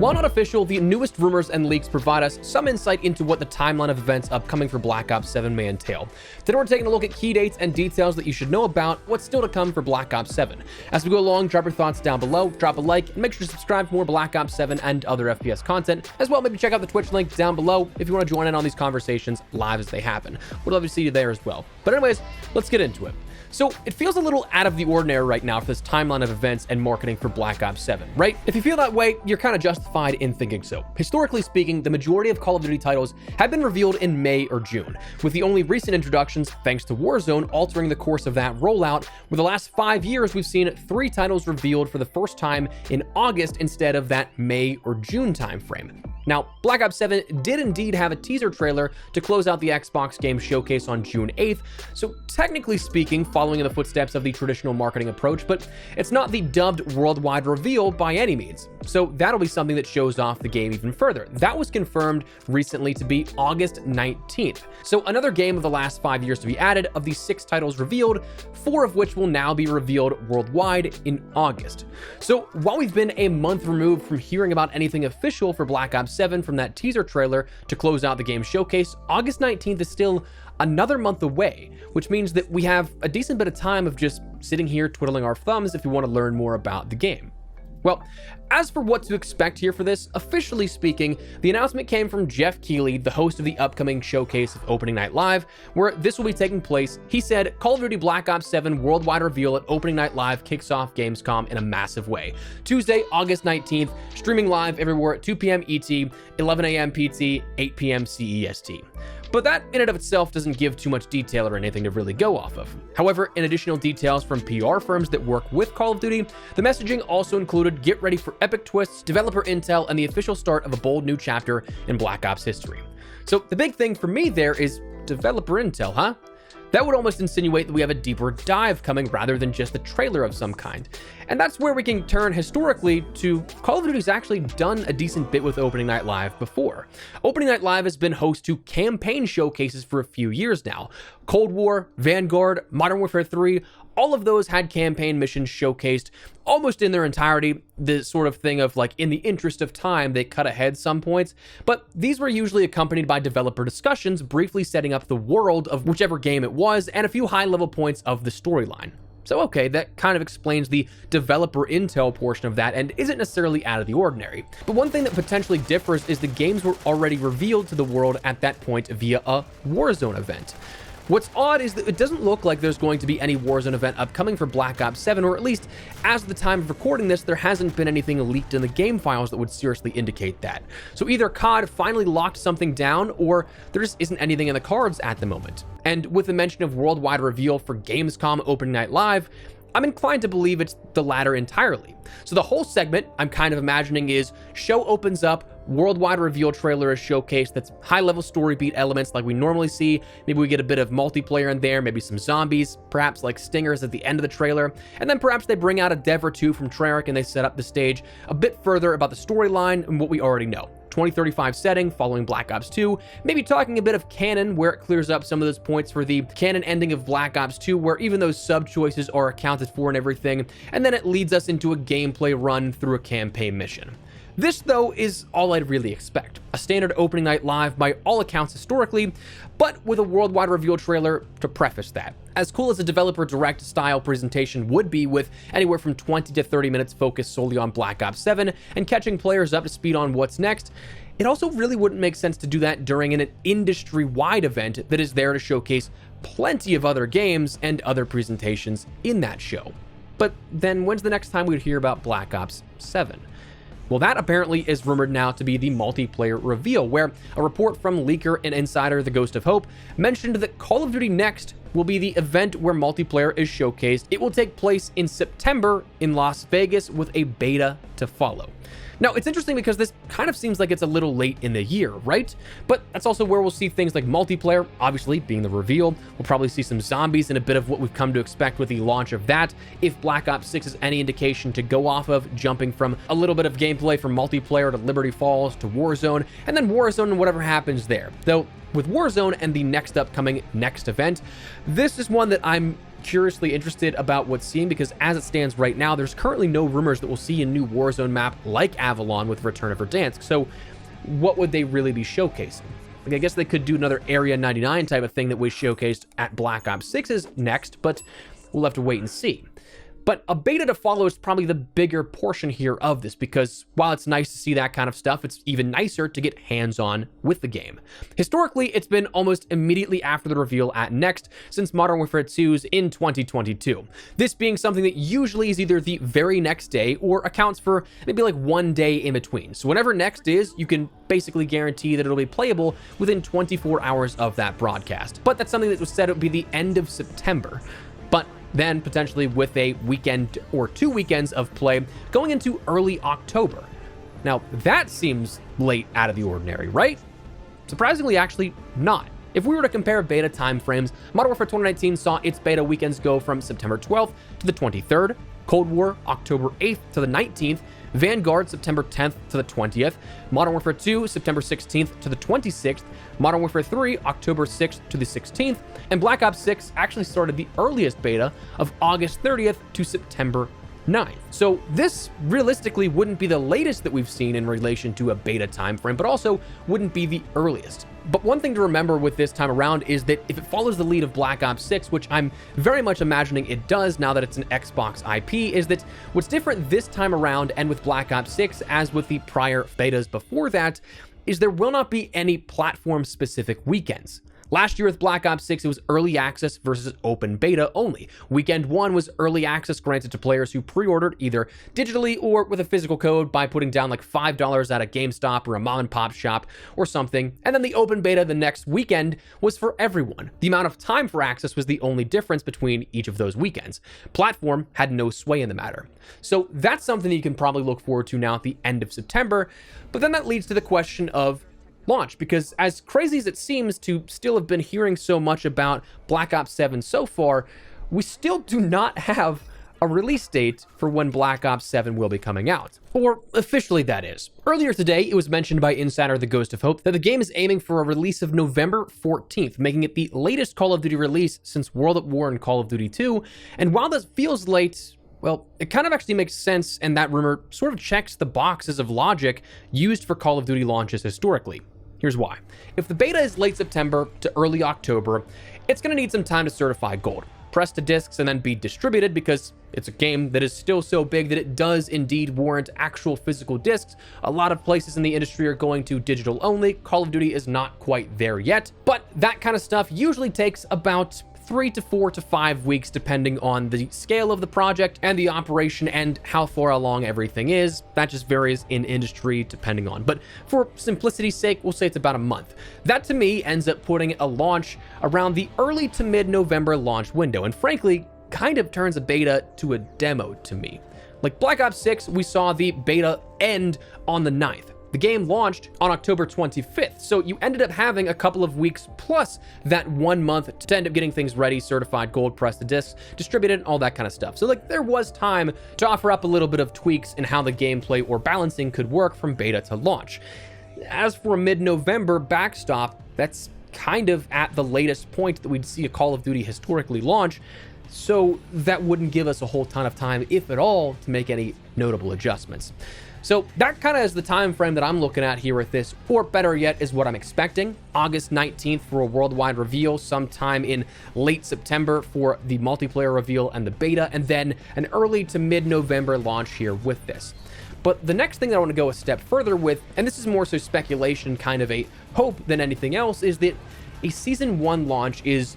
While not official, the newest rumors and leaks provide us some insight into what the timeline of events upcoming for Black Ops 7 may entail. Today we're taking a look at key dates and details that you should know about what's still to come for Black Ops 7. As we go along, drop your thoughts down below, drop a like, and make sure to subscribe for more Black Ops 7 and other FPS content. As well, maybe check out the Twitch link down below if you want to join in on these conversations live as they happen. We'd love to see you there as well. But anyways, let's get into it. So it feels a little out of the ordinary right now for this timeline of events and marketing for Black Ops 7, right? If you feel that way, you're kind of justified in thinking so. Historically speaking, the majority of Call of Duty titles have been revealed in May or June, with the only recent introductions, thanks to Warzone, altering the course of that rollout. With the last 5 years, we've seen 3 titles revealed for the first time in August instead of that May or June timeframe. Now, Black Ops 7 did indeed have a teaser trailer to close out the Xbox game showcase on June 8th, so technically speaking, following in the footsteps of the traditional marketing approach, but it's not the dubbed worldwide reveal by any means. So that'll be something that shows off the game even further. That was confirmed recently to be August 19th. So another game of the last 5 years to be added. Of these 6 titles revealed, 4 of which will now be revealed worldwide in August. So while we've been a month removed from hearing about anything official for Black Ops 7 from that teaser trailer to close out the game showcase, August 19th is still another month away, which means that we have a decent bit of time of just sitting here twiddling our thumbs if we want to learn more about the game. Well, as for what to expect here for this, officially speaking, the announcement came from Jeff Keighley, the host of the upcoming showcase of Opening Night Live, where this will be taking place. He said, Call of Duty Black Ops 7 worldwide reveal at Opening Night Live kicks off Gamescom in a massive way. Tuesday, August 19th, streaming live everywhere at 2 p.m. ET, 11 a.m. PT, 8 p.m. CEST. But that in and of itself doesn't give too much detail or anything to really go off of. However, in additional details from PR firms that work with Call of Duty, the messaging also included get ready for epic twists, developer intel, and the official start of a bold new chapter in Black Ops history. So the big thing for me there is developer intel, huh? That would almost insinuate that we have a deeper dive coming rather than just a trailer of some kind. And that's where we can turn historically to Call of Duty's actually done a decent bit with Opening Night Live before. Opening Night Live has been host to campaign showcases for a few years now. Cold War, Vanguard, Modern Warfare 3, all of those had campaign missions showcased almost in their entirety, the sort of thing of like, in the interest of time, they cut ahead some points, but these were usually accompanied by developer discussions, briefly setting up the world of whichever game it was, and a few high-level points of the storyline. So okay, that kind of explains the developer intel portion of that and isn't necessarily out of the ordinary. But one thing that potentially differs is the games were already revealed to the world at that point via a Warzone event. What's odd is that it doesn't look like there's going to be any Warzone event upcoming for Black Ops 7, or at least as of the time of recording this, there hasn't been anything leaked in the game files that would seriously indicate that. So either COD finally locked something down, or there just isn't anything in the cards at the moment. And with the mention of worldwide reveal for Gamescom Opening Night Live, I'm inclined to believe it's the latter entirely. So the whole segment, I'm kind of imagining, is show opens up, worldwide reveal trailer is showcased, that's high-level story beat elements like we normally see. Maybe we get a bit of multiplayer in there, maybe some zombies, perhaps like stingers at the end of the trailer, and then perhaps they bring out a dev or two from Treyarch and they set up the stage a bit further about the storyline and what we already know. 2035 setting following Black Ops 2, maybe talking a bit of canon where it clears up some of those points for the canon ending of Black Ops 2 where even those sub-choices are accounted for and everything, and then it leads us into a gameplay run through a campaign mission. This, though, is all I'd really expect. A standard Opening Night Live by all accounts historically, but with a worldwide reveal trailer to preface that. As cool as a developer direct style presentation would be, with anywhere from 20 to 30 minutes focused solely on Black Ops 7 and catching players up to speed on what's next, it also really wouldn't make sense to do that during an industry-wide event that is there to showcase plenty of other games and other presentations in that show. But then when's the next time we'd hear about Black Ops 7? Well, that apparently is rumored now to be the multiplayer reveal, where a report from leaker and insider The Ghost of Hope mentioned that Call of Duty Next will be the event where multiplayer is showcased. It will take place in September in Las Vegas with a beta to follow. Now, it's interesting because this kind of seems like it's a little late in the year, right? But that's also where we'll see things like multiplayer, obviously being the reveal. We'll probably see some zombies and a bit of what we've come to expect with the launch of that, if Black Ops 6 is any indication to go off of, jumping from a little bit of gameplay from multiplayer to Liberty Falls to Warzone, and then Warzone and whatever happens there. Though, with Warzone and the next upcoming next event, this is one that I'm curiously interested about what's seen, because as it stands right now, there's currently no rumors that we'll see a new Warzone map like Avalon with Return of Verdansk. So what would they really be showcasing? Like, I guess they could do another Area 99 type of thing that we showcased at Black Ops 6's next, but we'll have to wait and see. But a beta to follow is probably the bigger portion here of this, because while it's nice to see that kind of stuff, it's even nicer to get hands-on with the game. Historically, it's been almost immediately after the reveal at Next since Modern Warfare 2's in 2022. This being something that usually is either the very next day or accounts for maybe like 1 day in between. So whenever Next is, you can basically guarantee that it'll be playable within 24 hours of that broadcast. But that's something that was said it would be the end of September. But then potentially with a weekend or 2 weekends of play going into early October. Now, that seems late out of the ordinary, right? Surprisingly, actually not. If we were to compare beta timeframes, Modern Warfare 2019 saw its beta weekends go from September 12th to the 23rd, Cold War October 8th to the 19th, Vanguard September 10th to the 20th, Modern Warfare 2 September 16th to the 26th, Modern Warfare 3 October 6th to the 16th, and Black Ops 6 actually started the earliest beta of August 30th to September 9th. So this realistically wouldn't be the latest that we've seen in relation to a beta timeframe, but also wouldn't be the earliest. But one thing to remember with this time around is that if it follows the lead of Black Ops 6, which I'm very much imagining it does now that it's an Xbox IP, is that what's different this time around and with Black Ops 6, as with the prior betas before that, is there will not be any platform-specific weekends. Last year with Black Ops 6, it was early access versus open beta only. Weekend 1 was early access granted to players who pre-ordered either digitally or with a physical code by putting down like $5 at a GameStop or a mom and pop shop or something. And then the open beta the next weekend was for everyone. The amount of time for access was the only difference between each of those weekends. Platform had no sway in the matter. So that's something that you can probably look forward to now at the end of September. But then that leads to the question of launch, because as crazy as it seems to still have been hearing so much about Black Ops 7 so far, we still do not have a release date for when Black Ops 7 will be coming out. Or officially, that is. Earlier today, it was mentioned by insider The Ghost of Hope that the game is aiming for a release of November 14th, making it the latest Call of Duty release since World at War and Call of Duty 2. And while this feels late, well, it kind of actually makes sense, and that rumor sort of checks the boxes of logic used for Call of Duty launches historically. Here's why. If the beta is late September to early October, it's going to need some time to certify gold, press to discs, and then be distributed, because it's a game that is still so big that it does indeed warrant actual physical discs. A lot of places in the industry are going to digital only. Call of Duty is not quite there yet, but that kind of stuff usually takes about 3 to 4 to 5 weeks, depending on the scale of the project and the operation and how far along everything is. That just varies in industry depending on. But for simplicity's sake, we'll say it's about a month. That to me ends up putting a launch around the early to mid-November launch window, and frankly, kind of turns a beta to a demo to me. Like Black Ops 6, we saw the beta end on the 9th. The game launched on October 25th, so you ended up having a couple of weeks plus that 1 month to end up getting things ready, certified gold, press the discs, distributed, all that kind of stuff. So like there was time to offer up a little bit of tweaks in how the gameplay or balancing could work from beta to launch. As for a mid-November backstop, that's kind of at the latest point that we'd see a Call of Duty historically launch, so that wouldn't give us a whole ton of time, if at all, to make any notable adjustments. So that kind of is the time frame that I'm looking at here with this, or better yet is what I'm expecting. August 19th for a worldwide reveal, sometime in late September for the multiplayer reveal and the beta, and then an early to mid-November launch here with this. But the next thing that I want to go a step further with, and this is more so speculation, kind of a hope than anything else, is that a Season 1 launch is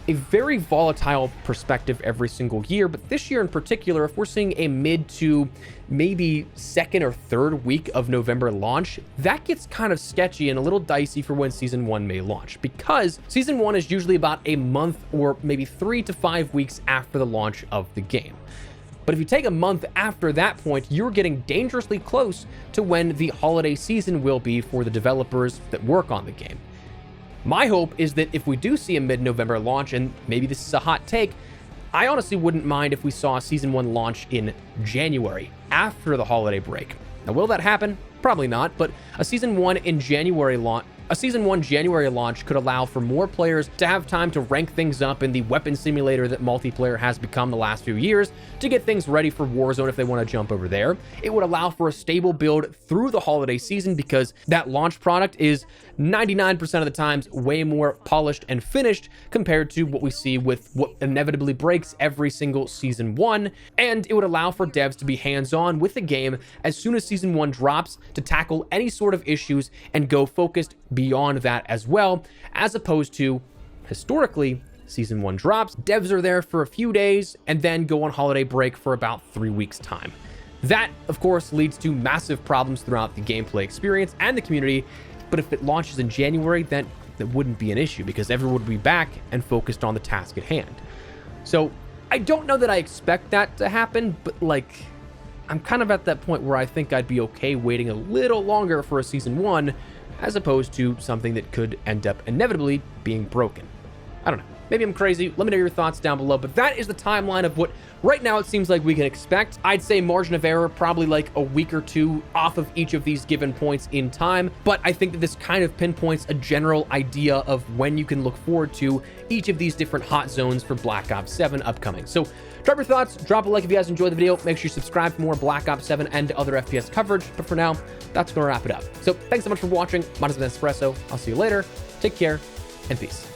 a very volatile perspective every single year, but this year in particular, if we're seeing a mid to maybe second or third week of November launch, that gets kind of sketchy and a little dicey for when Season 1 may launch, because Season 1 is usually about a month or maybe 3 to 5 weeks after the launch of the game. But if you take a month after that point, you're getting dangerously close to when the holiday season will be for the developers that work on the game. My hope is that if we do see a mid-November launch, and maybe this is a hot take, I honestly wouldn't mind if we saw a Season 1 launch in January, after the holiday break. Now, will that happen? Probably not, but a Season 1 in January launch, A Season 1 January launch could allow for more players to have time to rank things up in the weapon simulator that multiplayer has become the last few years, to get things ready for Warzone if they want to jump over there. It would allow for a stable build through the holiday season, because that launch product is 99% of the times way more polished and finished compared to what we see with what inevitably breaks every single Season 1, and it would allow for devs to be hands-on with the game as soon as Season 1 drops, to tackle any sort of issues and go focused beyond that as well, as opposed to, historically, Season 1 drops, devs are there for a few days, and then go on holiday break for about 3 weeks' time. That, of course, leads to massive problems throughout the gameplay experience and the community, but if it launches in January, then that wouldn't be an issue, because everyone would be back and focused on the task at hand. So I don't know that I expect that to happen, but like, I'm kind of at that point where I think I'd be okay waiting a little longer for a Season 1, as opposed to something that could end up inevitably being broken. I don't know. Maybe I'm crazy. Let me know your thoughts down below. But that is the timeline of what right now it seems like we can expect. I'd say margin of error, probably like a week or two off of each of these given points in time. But I think that this kind of pinpoints a general idea of when you can look forward to each of these different hot zones for Black Ops 7 upcoming. So drop your thoughts, drop a like if you guys enjoyed the video. Make sure you subscribe for more Black Ops 7 and other FPS coverage. But for now, that's going to wrap it up. So thanks so much for watching. My name is Espresso. I'll see you later. Take care and peace.